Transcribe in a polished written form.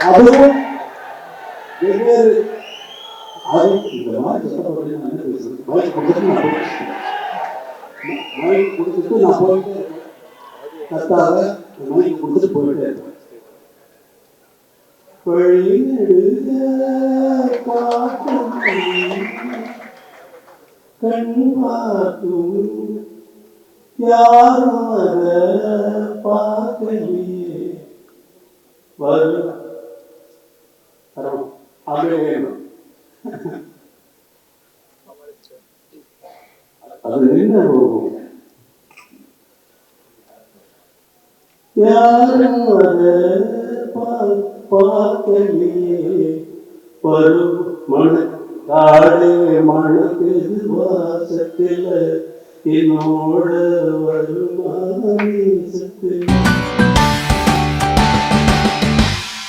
அதுவும் வெவ்வேறு இந்த மாதிரி கஷ்டப்பட்டு நான் என்ன பேசுறது, வாய்ப்பு கொடுத்துட்டு நான் போயிட்டு கத்தாத மைக்கு கொடுத்துட்டு போயிட்டே இருப்பேன். கண் பார்க்கும் யாரும் அத பார்க்கலையே வரும் அது வேணும். அது என்ன யாரும் அத பார்க்கலையே வரும் மணக்காடு மணக்கு வாசத்தில் என்னோட வருமானத்தில்